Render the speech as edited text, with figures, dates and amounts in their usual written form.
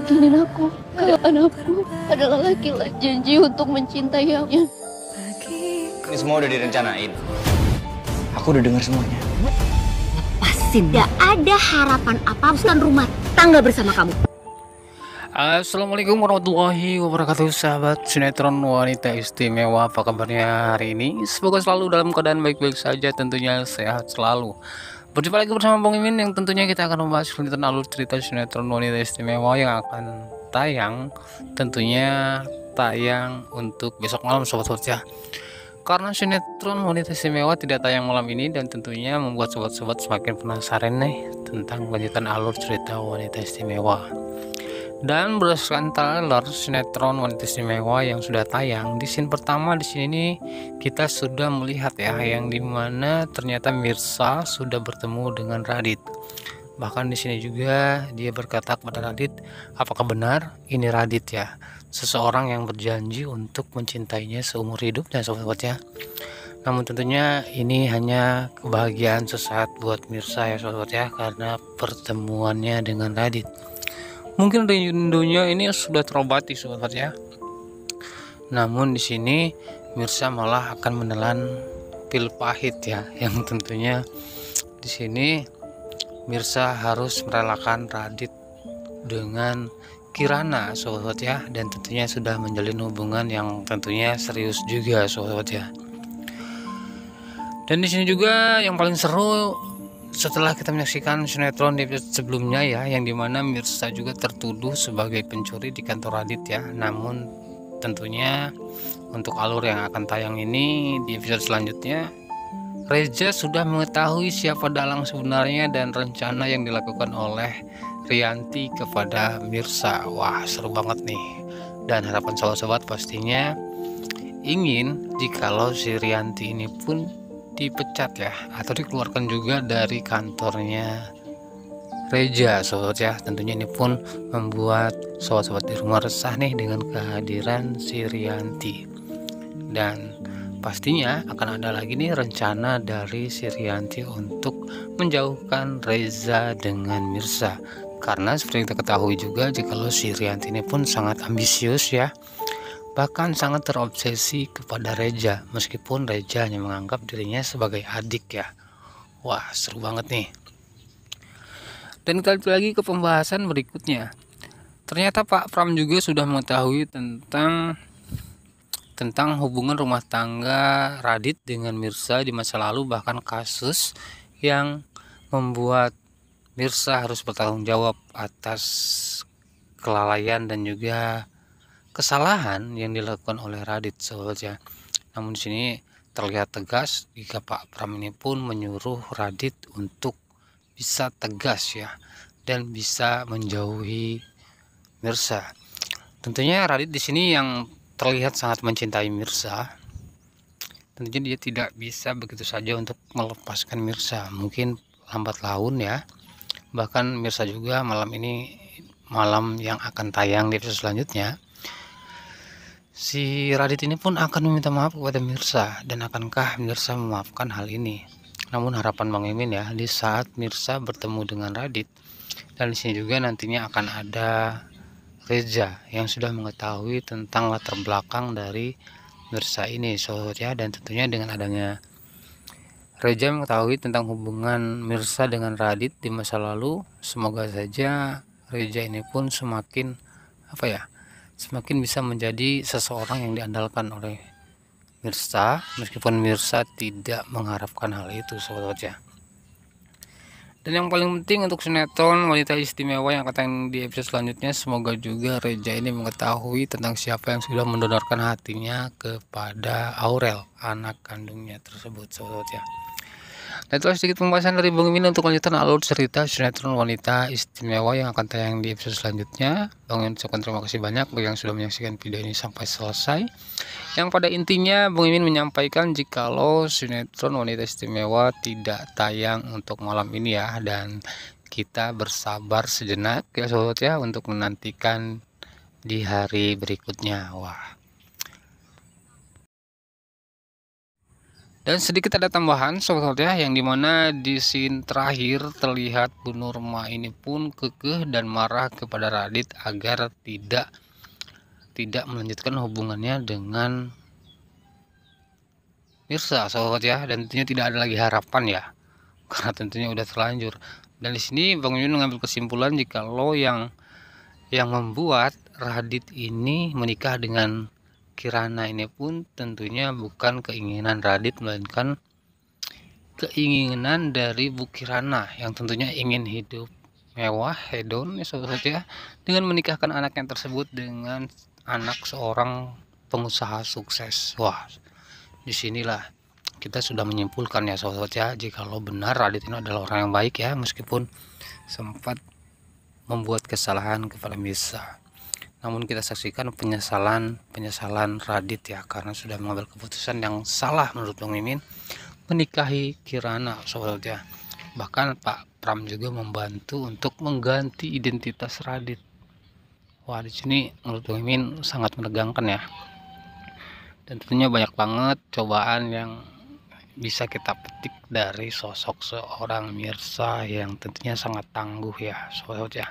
yakinin aku kalau anakku adalah laki-laki janji untuk mencintainya. Ini semua udah direncanain. Aku udah dengar semuanya. Lepasin. Gak ada harapan apapun rumah tangga bersama kamu. Assalamualaikum warahmatullahi wabarakatuh, sahabat sinetron wanita istimewa. Apa kabarnya hari ini? Semoga selalu dalam keadaan baik-baik saja, tentunya sehat selalu. Berjumpa lagi bersama Bang Mimin yang tentunya kita akan membahas lanjutan alur cerita sinetron wanita istimewa yang akan tayang, tentunya tayang untuk besok malam, sobat-sobat ya. Karena sinetron wanita istimewa tidak tayang malam ini dan tentunya membuat sobat-sobat semakin penasaran nih tentang lanjutan alur cerita wanita istimewa. Dan berdasarkan trailer sinetron wanita istimewa yang sudah tayang, di scene pertama di sini nih kita sudah melihat ya, yang dimana ternyata Mirsa sudah bertemu dengan Radit. Bahkan di sini juga dia berkata kepada Radit, apakah benar ini Radit ya, seseorang yang berjanji untuk mencintainya seumur hidupnya, sobat ya. Namun tentunya ini hanya kebahagiaan sesaat buat Mirsa ya, sobat ya, karena pertemuannya dengan Radit. Mungkin rindunya ini sudah terobati, sobat ya. Namun di sini Mirsa malah akan menelan pil pahit ya, yang tentunya di sini Mirsa harus merelakan Radit dengan Kirana, sobat ya, dan tentunya sudah menjalin hubungan yang tentunya serius juga, sobat ya. Dan di sini juga yang paling seru setelah kita menyaksikan sinetron di episode sebelumnya ya, yang dimana Mirsa juga tertuduh sebagai pencuri di kantor Radit ya. Namun tentunya untuk alur yang akan tayang ini di episode selanjutnya, Reza sudah mengetahui siapa dalang sebenarnya dan rencana yang dilakukan oleh Rianti kepada Mirsa. Wah, seru banget nih. Dan harapan sobat-sobat pastinya ingin jikalau si Rianti ini pun dipecat ya, atau dikeluarkan juga dari kantornya Reza, sobat ya. Tentunya ini pun membuat sobat-sobat di rumah resah nih dengan kehadiran si Rianti. Dan pastinya akan ada lagi nih rencana dari si Rianti untuk menjauhkan Reza dengan Mirsa. Karena seperti kita ketahui juga jikalau si Rianti ini pun sangat ambisius ya, bahkan sangat terobsesi kepada Reza, meskipun Reza hanya menganggap dirinya sebagai adik ya. Wah, seru banget nih. Dan kali lagi ke pembahasan berikutnya, ternyata Pak Pram juga sudah mengetahui tentang hubungan rumah tangga Radit dengan Mirsa di masa lalu, bahkan kasus yang membuat Mirsa harus bertanggung jawab atas kelalaian dan juga kesalahan yang dilakukan oleh Radit, sobat ya. Namun di sini terlihat tegas jika Pak Pram ini pun menyuruh Radit untuk bisa tegas ya, dan bisa menjauhi Mirsa. Tentunya Radit di sini yang terlihat sangat mencintai Mirsa. Tentunya dia tidak bisa begitu saja untuk melepaskan Mirsa, mungkin lambat laun ya. Bahkan Mirsa juga malam ini, malam yang akan tayang di episode selanjutnya, si Radit ini pun akan meminta maaf kepada Mirsa. Dan akankah Mirsa memaafkan hal ini? Namun harapan Bang Mimin ya, di saat Mirsa bertemu dengan Radit, dan di sini juga nantinya akan ada Reza yang sudah mengetahui tentang latar belakang dari Mirsa ini, sobat ya. Dan tentunya dengan adanya Reza mengetahui tentang hubungan Mirsa dengan Radit di masa lalu, semoga saja Reza ini pun semakin semakin bisa menjadi seseorang yang diandalkan oleh Mirsa, meskipun Mirsa tidak mengharapkan hal itu, sobat ya. Dan yang paling penting untuk sinetron wanita istimewa yang akan tayang di episode selanjutnya, semoga juga Reza ini mengetahui tentang siapa yang sudah mendonorkan hatinya kepada Aurel, anak kandungnya tersebut, sobat ya. Dan itulah sedikit pembahasan dari Bang Mimin untuk lanjutan alur cerita sinetron wanita istimewa yang akan tayang di episode selanjutnya. Bang Mimin ucapkan terima kasih banyak bagi yang sudah menyaksikan video ini sampai selesai. Yang pada intinya Bang Mimin menyampaikan jikalau sinetron wanita istimewa tidak tayang untuk malam ini ya, dan kita bersabar sejenak ya, sobat ya, untuk menantikan di hari berikutnya. Wah. Dan sedikit ada tambahan sobat ya, yang dimana di scene terakhir terlihat Bu Nurma ini pun kekeh dan marah kepada Radit agar tidak melanjutkan hubungannya dengan Mirsa sobat ya, dan tentunya tidak ada lagi harapan ya, karena tentunya udah terlanjur. Dan di sini Bang Mimin mengambil kesimpulan jikalau yang membuat Radit ini menikah dengan Kirana ini pun tentunya bukan keinginan Radit, melainkan keinginan dari Bu Kirana yang tentunya ingin hidup mewah, hedon ya sobat ya, dengan menikahkan anaknya tersebut dengan anak seorang pengusaha sukses. Wah, disinilah kita sudah menyimpulkan ya sobat ya, jikalau benar Radit ini adalah orang yang baik ya, meskipun sempat membuat kesalahan kepada Mirsa. Namun kita saksikan penyesalan Radit ya, karena sudah mengambil keputusan yang salah menurut Bang Mimin menikahi Kirana sobat ya. Bahkan Pak Pram juga membantu untuk mengganti identitas Radit. Wah, di sini menurut Bang Mimin sangat menegangkan ya. Dan tentunya banyak banget cobaan yang bisa kita petik dari sosok seorang Mirsa yang tentunya sangat tangguh ya sobat ya.